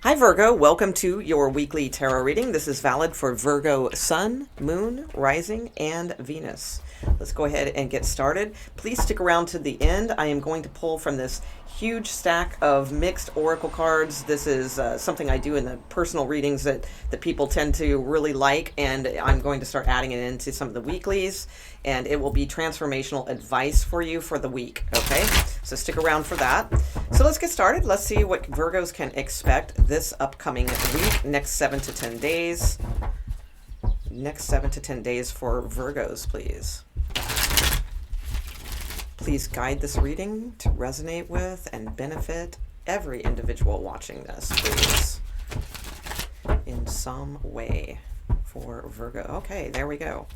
Hi Virgo, welcome to your weekly tarot reading. This is valid for Virgo Sun, Moon, Rising, and Venus. Let's go ahead and get started. Please stick around to the end. I am going to pull from this huge stack of mixed oracle cards. This is something I do in the personal readings that people tend to really like, and I'm going to start adding it into some of the weeklies, and it will be transformational advice for you for the week, okay? So stick around for that. So let's get started. Let's see what Virgos can expect this upcoming week, next 7 to 10 days. Next 7 to 10 days for Virgos, please. Please guide this reading to resonate with and benefit every individual watching this, please, in some way for Virgo. Okay, there we go.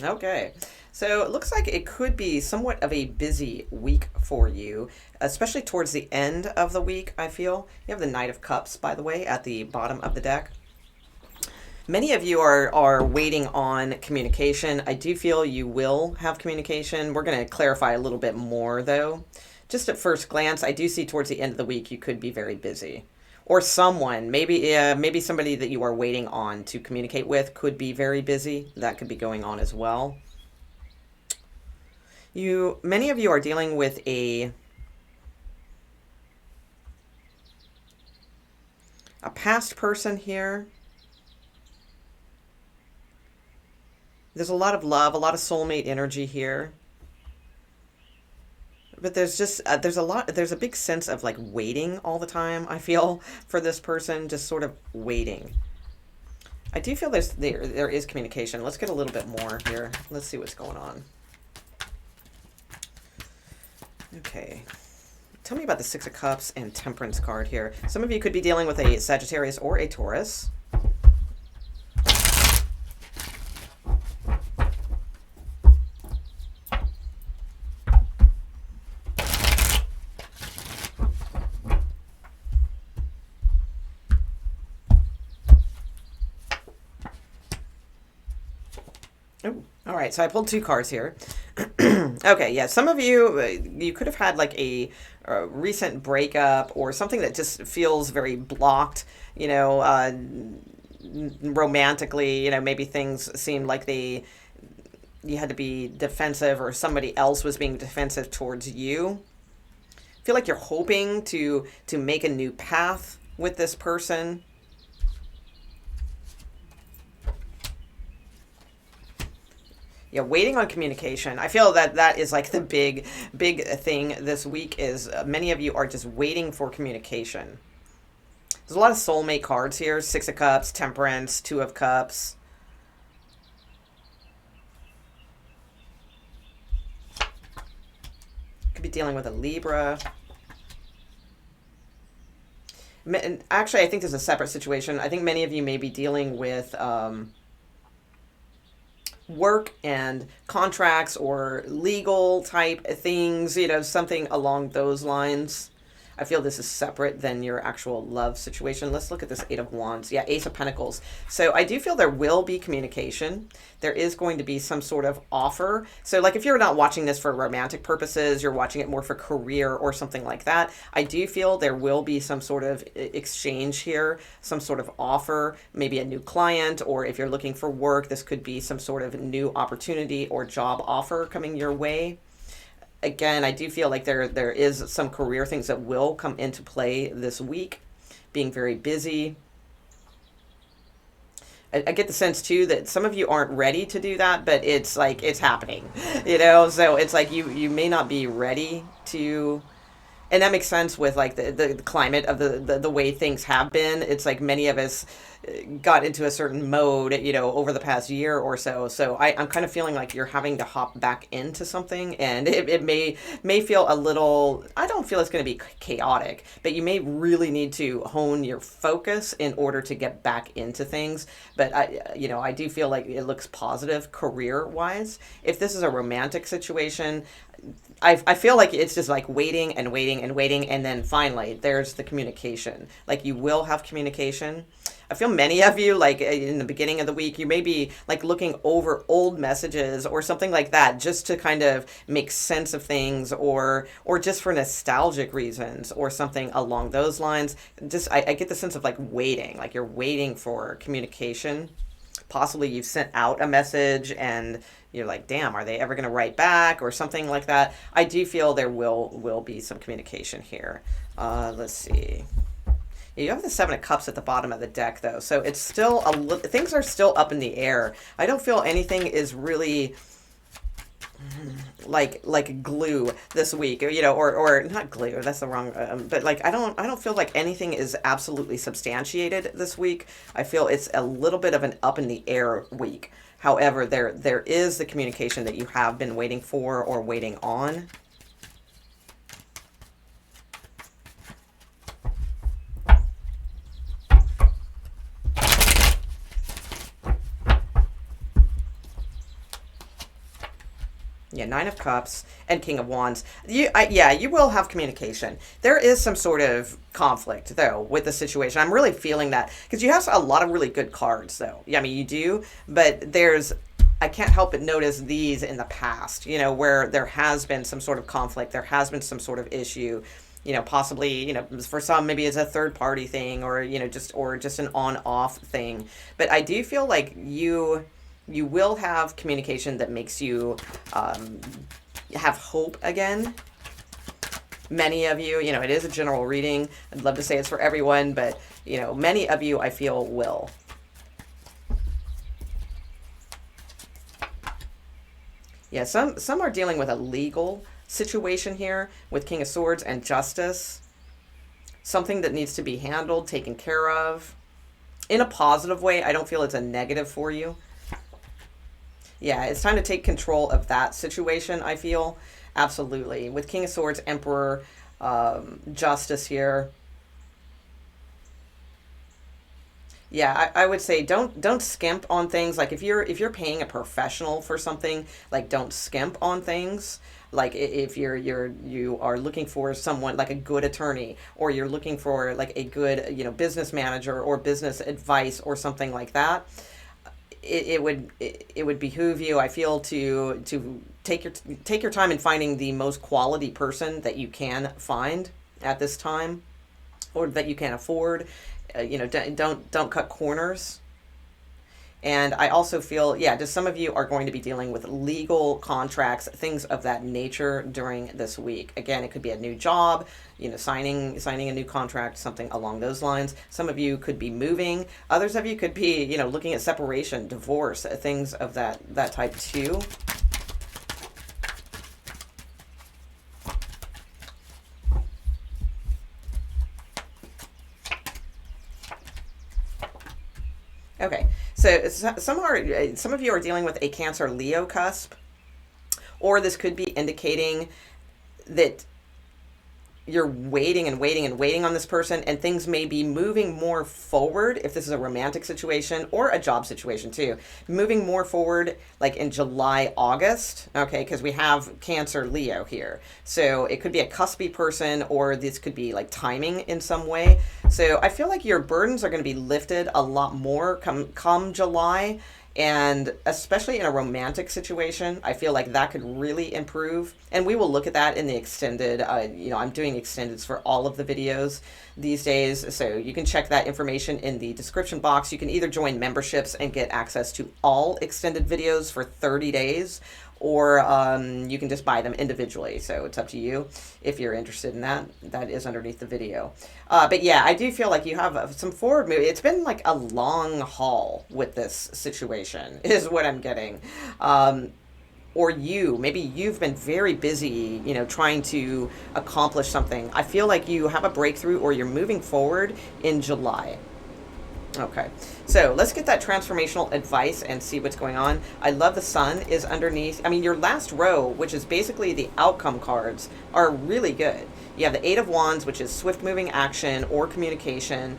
Okay, so it looks like it could be somewhat of a busy week for you, especially towards the end of the week, I feel. You have the Knight of Cups, by the way, at the bottom of the deck. Many of you are waiting on communication. I do feel you will have communication. We're going to clarify a little bit more, though. Just at first glance, I do see towards the end of the week you could be very busy. Or someone, maybe somebody that you are waiting on to communicate with could be very busy. That could be going on as well. Many of you are dealing with a past person here. There's a lot of love, a lot of soulmate energy here. But there's just, there's a big sense of like waiting all the time, I feel, for this person, just sort of waiting. I do feel there is communication. Let's get a little bit more here. Let's see what's going on. Okay. Tell me about the Six of Cups and Temperance card here. Some of you could be dealing with a Sagittarius or a Taurus. Oh, all right. So I pulled two cards here. Okay, yeah. Some of you could have had like a recent breakup or something that just feels very blocked, romantically. Maybe things seemed like you had to be defensive or somebody else was being defensive towards you. I feel like you're hoping to make a new path with this person. Yeah, waiting on communication. I feel that is like the big thing this week is many of you are just waiting for communication. There's a lot of soulmate cards here. Six of Cups, Temperance, Two of Cups. Could be dealing with a Libra. Actually, I think there's a separate situation. I think many of you may be dealing with work and contracts or legal type things, something along those lines. I feel this is separate than your actual love situation. Let's look at this Eight of Wands. Yeah, Ace of Pentacles. So I do feel there will be communication. There is going to be some sort of offer. So like if you're not watching this for romantic purposes, you're watching it more for career or something like that, I do feel there will be some sort of exchange here, some sort of offer, maybe a new client, or if you're looking for work, this could be some sort of new opportunity or job offer coming your way. Again, I do feel like there is some career things that will come into play this week, being very busy. I get the sense too that some of you aren't ready to do that, but it's like it's happening, so it's like you may not be ready to. And that makes sense with like the climate of the way things have been. It's like many of us got into a certain mode, over the past year or so. So I'm kind of feeling like you're having to hop back into something, and it may feel a little, I don't feel it's going to be chaotic, but you may really need to hone your focus in order to get back into things. But I do feel like it looks positive career wise. If this is a romantic situation, I feel like it's just like waiting and waiting and waiting, and then finally there's the communication. Like you will have communication. I feel many of you, like in the beginning of the week, you may be like looking over old messages or something like that, just to kind of make sense of things, or just for nostalgic reasons or something along those lines. Just I get the sense of like waiting, like you're waiting for communication. Possibly you've sent out a message and you're like, damn, are they ever going to write back or something like that? I do feel there will be some communication here. Let's see. You have the Seven of Cups at the bottom of the deck, though, so it's still things are still up in the air. I don't feel anything is really like glue this week, or not glue. That's the wrong. But like I don't feel like anything is absolutely substantiated this week. I feel it's a little bit of an up in the air week. However, there is the communication that you have been waiting for or waiting on. Yeah, Nine of Cups and King of Wands. You will have communication. There is some sort of conflict, though, with the situation. I'm really feeling that because you have a lot of really good cards, though. Yeah, I mean, you do, but I can't help but notice these in the past, where there has been some sort of conflict, there has been some sort of issue, possibly, for some, maybe it's a third party thing or, just an on off thing. But I do feel like you will have communication that makes you have hope again. Many of you, it is a general reading. I'd love to say it's for everyone, but, many of you I feel will. Yeah, some are dealing with a legal situation here with King of Swords and Justice. Something that needs to be handled, taken care of in a positive way. I don't feel it's a negative for you. Yeah, it's time to take control of that situation, I feel. Absolutely. With King of Swords, Emperor, Justice here. Yeah, I would say don't skimp on things. Like if you're paying a professional for something, like don't skimp on things. Like if you are looking for someone like a good attorney, or you're looking for like a good, business manager or business advice or something like that. It would behoove you, I feel, to take your time in finding the most quality person that you can find at this time, or that you can afford. Don't cut corners. And I also feel, just some of you are going to be dealing with legal contracts, things of that nature during this week. Again, it could be a new job, signing a new contract, something along those lines. Some of you could be moving. Others of you could be, looking at separation, divorce, things of that type too. Okay, so some of you are dealing with a Cancer Leo cusp, or this could be indicating that you're waiting and waiting and waiting on this person, and things may be moving more forward if this is a romantic situation or a job situation too. Moving more forward like in July, August, okay, because we have Cancer Leo here. So it could be a cuspy person, or this could be like timing in some way. So I feel like your burdens are going to be lifted a lot more come July. And especially in a romantic situation, I feel like that could really improve. And we will look at that in the extended, I'm doing extendeds for all of the videos these days. So you can check that information in the description box. You can either join memberships and get access to all extended videos for 30 days, or you can just buy them individually. So it's up to you if you're interested in that. That is underneath the video. But yeah, I do feel like you have some forward move. It's been like a long haul with this situation, is what I'm getting. Or maybe you've been very busy, trying to accomplish something. I feel like you have a breakthrough, or you're moving forward in July. Okay, so let's get that transformational advice and see what's going on. I love the sun is underneath. I mean, your last row, which is basically the outcome cards, are really good. You have the Eight of Wands, which is swift moving action or communication.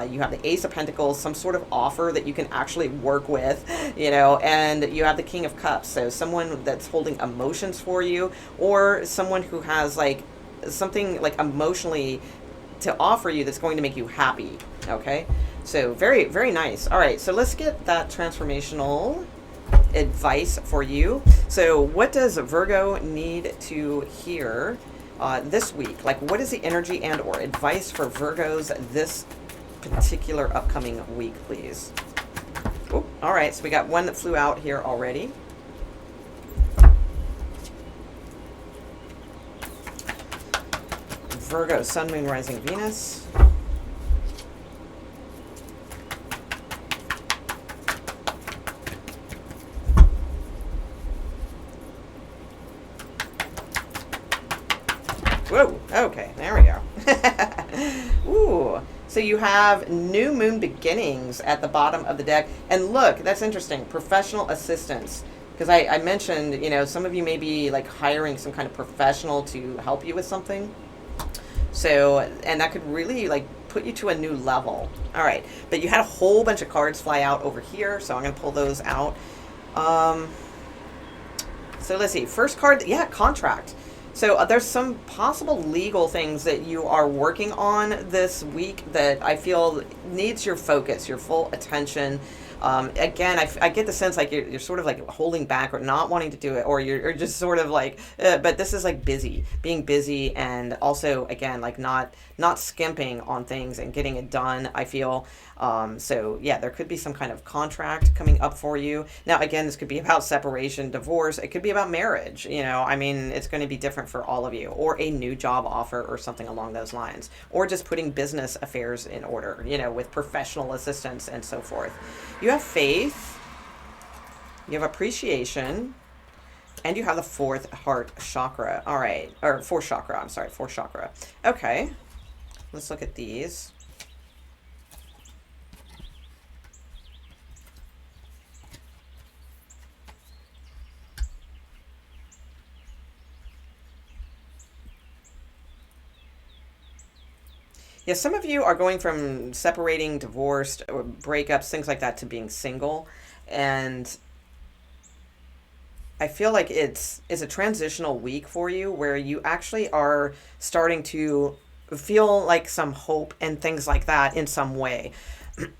You have the Ace of Pentacles, some sort of offer that you can actually work with, and you have the King of Cups. So someone that's holding emotions for you, or someone who has like something like emotionally to offer you that's going to make you happy. Okay, so very, very nice. All right, so let's get that transformational advice for you. So what does Virgo need to hear this week? Like, what is the energy and or advice for Virgos this particular upcoming week, please? Oh, all right, so we got one that flew out here already. Virgo, Sun, Moon, Rising, Venus. Whoa, okay, there we go. Ooh, so you have new moon beginnings at the bottom of the deck. And look, that's interesting, professional assistance. Because I mentioned, some of you may be like hiring some kind of professional to help you with something. So, and that could really like put you to a new level. All right, but you had a whole bunch of cards fly out over here, so I'm going to pull those out. So let's see, first card, yeah, contract. So there's some possible legal things that you are working on this week that I feel needs your focus, your full attention. Again, I get the sense like you're sort of like holding back or not wanting to do it, or you're just sort of like, but this is like being busy, and also again like not skimping on things and getting it done, I feel. So yeah, there could be some kind of contract coming up for you. Now again, this could be about separation, divorce. It could be about marriage. I mean, it's going to be different for all of you, or a new job offer or something along those lines, or just putting business affairs in order, with professional assistance and so forth. You have faith, you have appreciation, and you have the fourth heart chakra. All right, or fourth chakra, I'm sorry, fourth chakra. Okay, let's look at these. Yeah, some of you are going from separating, divorced, or breakups, things like that, to being single. And I feel like it's a transitional week for you where you actually are starting to feel like some hope and things like that in some way,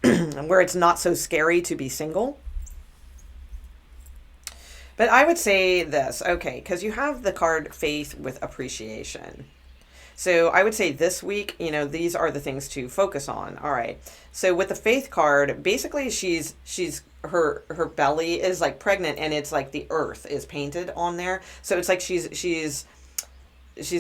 where it's not so scary to be single. But I would say this, okay, because you have the card faith with appreciation. So I would say this week, these are the things to focus on. All right. So with the faith card, basically she's her belly is like pregnant, and it's like the earth is painted on there. So it's like she's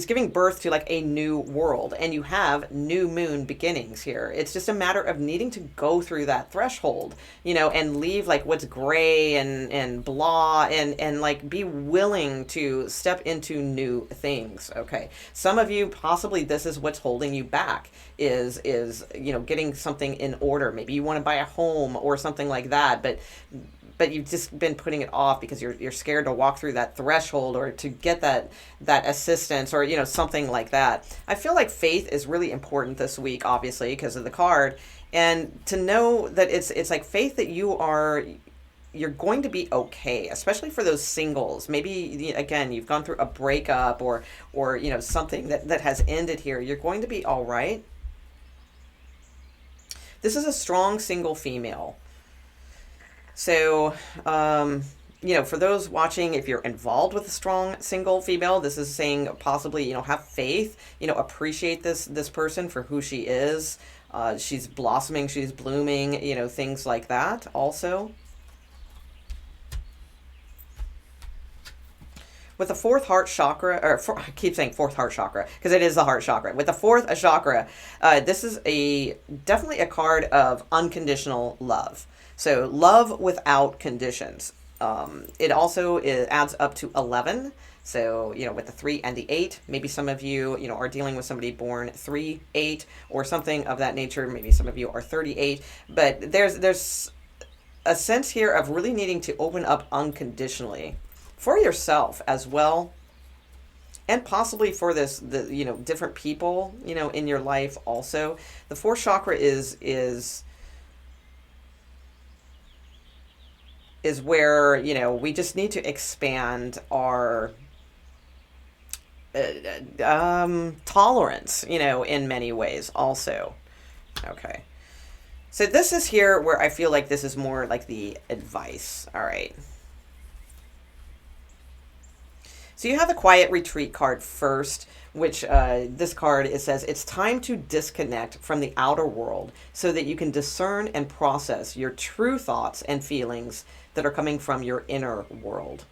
giving birth to like a new world, and you have new moon beginnings here. It's just a matter of needing to go through that threshold, and leave like what's gray and blah, and like be willing to step into new things. Okay. Some of you, possibly this is what's holding you back is getting something in order. Maybe you want to buy a home or something like that, but you've just been putting it off because you're scared to walk through that threshold, or to get that assistance, or something like that. I feel like faith is really important this week, obviously because of the card, and to know that it's like faith that you're going to be okay, especially for those singles. Maybe again you've gone through a breakup, or something that has ended here. You're going to be all right. This is a strong single female. So, for those watching, if you're involved with a strong single female, this is saying possibly, have faith, appreciate this person for who she is. She's blossoming, she's blooming, things like that also. With the fourth heart chakra, I keep saying fourth heart chakra because it is the heart chakra. With the fourth chakra, this is definitely a card of unconditional love. So love without conditions. It also adds up to 11. So, with the 3 and the 8, maybe some of you, are dealing with somebody born 3, 8, or something of that nature. Maybe some of you are 38, but there's a sense here of really needing to open up unconditionally for yourself as well, and possibly for the different people, in your life also. The fourth chakra is where, we just need to expand our tolerance, in many ways also. Okay. So this is here where I feel like this is more like the advice. All right. So you have the Quiet Retreat card first, which this card, it says, it's time to disconnect from the outer world so that you can discern and process your true thoughts and feelings that are coming from your inner world.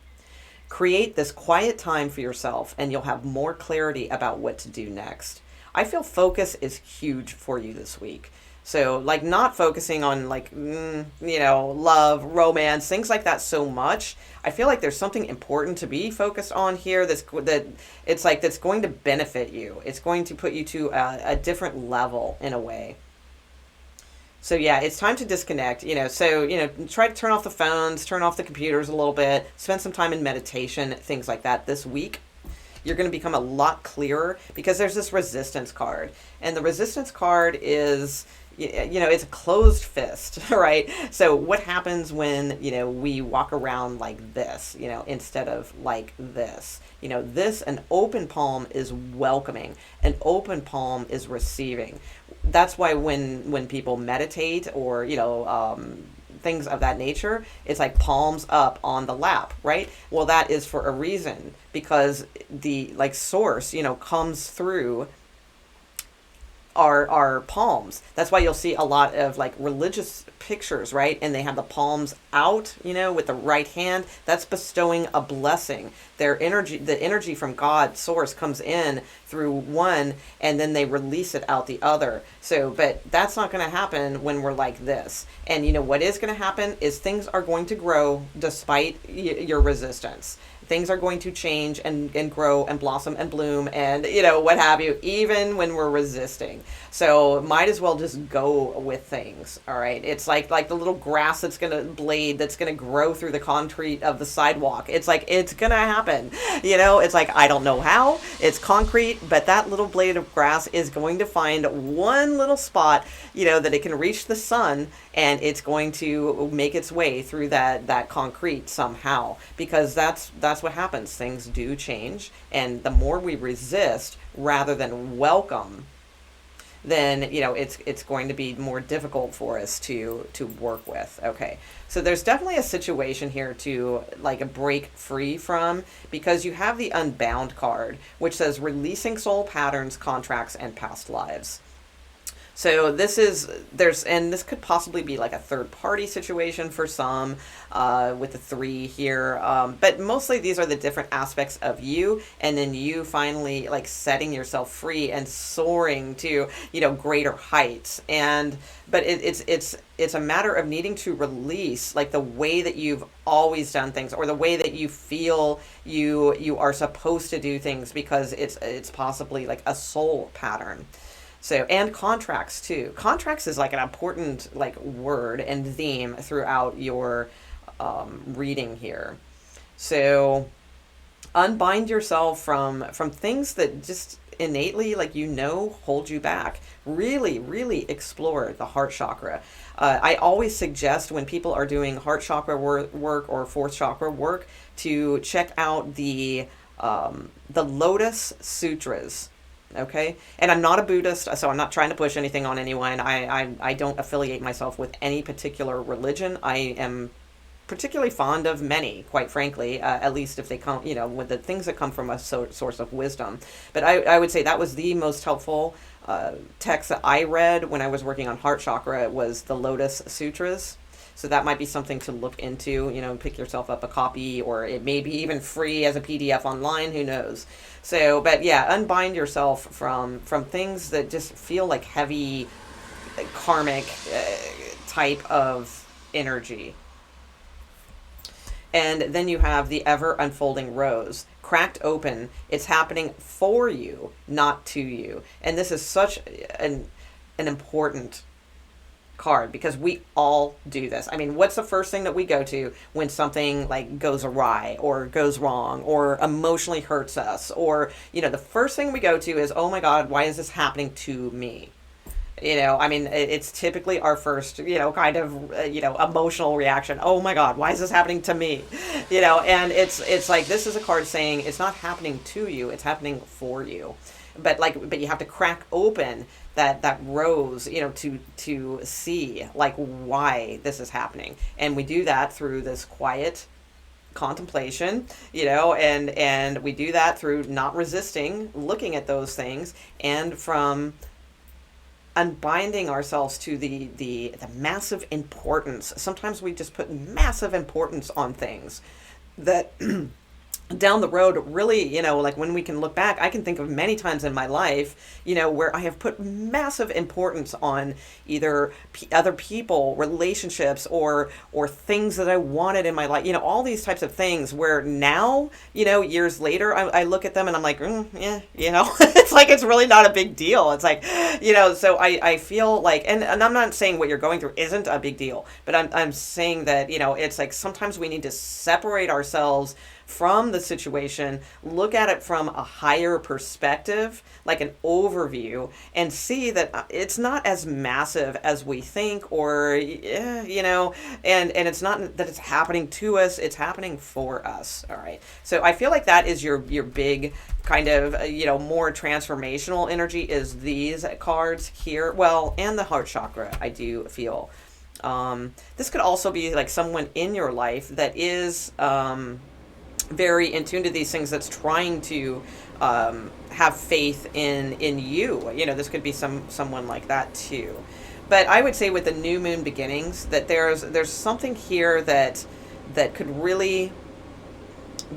Create this quiet time for yourself and you'll have more clarity about what to do next. I feel focus is huge for you this week. So, like, not focusing on, like, love, romance, things like that so much. I feel like there's something important to be focused on here that's going to benefit you. It's going to put you to a different level in a way. So, yeah, it's time to disconnect, try to turn off the phones, turn off the computers a little bit, spend some time in meditation, things like that this week. You're going to become a lot clearer because there's this resistance card. And the resistance card is, it's a closed fist, right? So what happens when, we walk around like this, instead of like this? An open palm is welcoming. An open palm is receiving. That's why when people meditate or, things of that nature, it's like palms up on the lap, right? Well, that is for a reason, because the source, comes through our palms. That's why you'll see a lot of religious pictures, right? And they have the palms out, with the right hand. That's bestowing a blessing. Their energy, the energy from God source comes in through one and then they release it out the other. So, but that's not going to happen when we're like this. And what is going to happen is things are going to grow despite your resistance. Things are going to change and grow and blossom and bloom and, what have you, even when we're resisting. So might as well just go with things. All right. It's like the little grass that's going to grow through the concrete of the sidewalk. It's it's going to happen. It's I don't know how. It's concrete, but that little blade of grass is going to find one little spot, that it can reach the sun, and it's going to make its way through that concrete somehow, because that's what happens. Things do change, and the more we resist rather than welcome, then it's going to be more difficult for us to work with. Okay, so there's definitely a situation here to break free from, because you have the Unbound card, which says releasing soul patterns, contracts, and past lives. So this could possibly be a third party situation for some, with the 3 here. But mostly these are the different aspects of you, and then you finally setting yourself free and soaring to, greater heights. But it's a matter of needing to release the way that you've always done things, or the way that you feel you are supposed to do things, because it's possibly a soul pattern. So, and contracts too. Contracts is an important word and theme throughout your reading here. So, unbind yourself from things that just innately hold you back. Really, really explore the heart chakra. I always suggest when people are doing heart chakra work or fourth chakra work to check out the Lotus Sutras. Okay. And I'm not a Buddhist, so I'm not trying to push anything on anyone. I don't affiliate myself with any particular religion. I am particularly fond of many, quite frankly, at least if they come, with the things that come from a source of wisdom. But I would say that was the most helpful text that I read when I was working on heart chakra. It was the Lotus Sutras. So that might be something to look into, pick yourself up a copy, or it may be even free as a PDF online, who knows. So, but yeah, unbind yourself from things that just feel like heavy, karmic type of energy. And then you have the ever unfolding rose, cracked open. It's happening for you, not to you. And this is such an important card, because we all do this. I mean, what's the first thing that we go to when something like goes awry or goes wrong or emotionally hurts us? Or, the first thing we go to is, oh my God, why is this happening to me? I mean, it's typically our first, kind of, emotional reaction. Oh my God, why is this happening to me? And it's like, this is a card saying it's not happening to you, it's happening for you. But you have to crack open that rose, to see like why this is happening. And we do that through this quiet contemplation, and we do that through not resisting looking at those things, and from unbinding ourselves to the massive importance. Sometimes we just put massive importance on things that down the road, really, like when we can look back, I can think of many times in my life, where I have put massive importance on either other people, relationships, or things that I wanted in my life, all these types of things, where now, years later, I look at them and I'm like, yeah, it's like, it's really not a big deal. It's like, so I feel like, and I'm not saying what you're going through isn't a big deal, but I'm saying that, it's like sometimes we need to separate ourselves from the situation, look at it from a higher perspective, like an overview, and see that it's not as massive as we think, or, and it's not that it's happening to us, it's happening for us. All right. So I feel like that is your big kind of, more transformational energy, is these cards here. Well, and the heart chakra, I do feel. This could also be like someone in your life that is, very in tune to these things, that's trying to have faith in you. This could be someone like that too. But I would say with the new moon beginnings, that there's something here that could really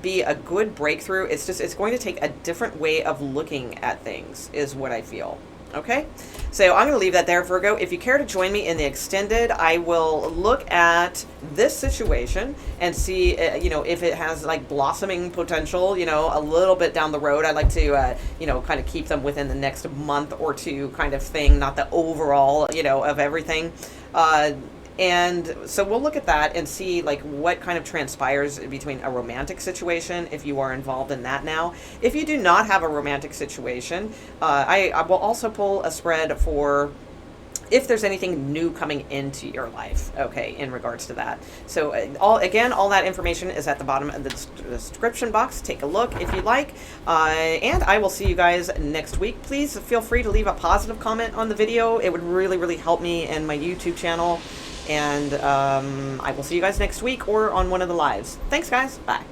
be a good breakthrough. It's going to take a different way of looking at things, is what I feel. Okay, so I'm going to leave that there, Virgo. If you care to join me in the extended, I will look at this situation and see, if it has like blossoming potential, a little bit down the road. I like to, kind of keep them within the next month or two kind of thing, not the overall, of everything. And so we'll look at that and see like what kind of transpires between a romantic situation, if you are involved in that now. If you do not have a romantic situation, I will also pull a spread for if there's anything new coming into your life, okay, in regards to that. So all that information is at the bottom of the description box. Take a look if you like. And I will see you guys next week. Please feel free to leave a positive comment on the video. It would really, really help me and my YouTube channel. And I will see you guys next week or on one of the lives. Thanks, guys. Bye.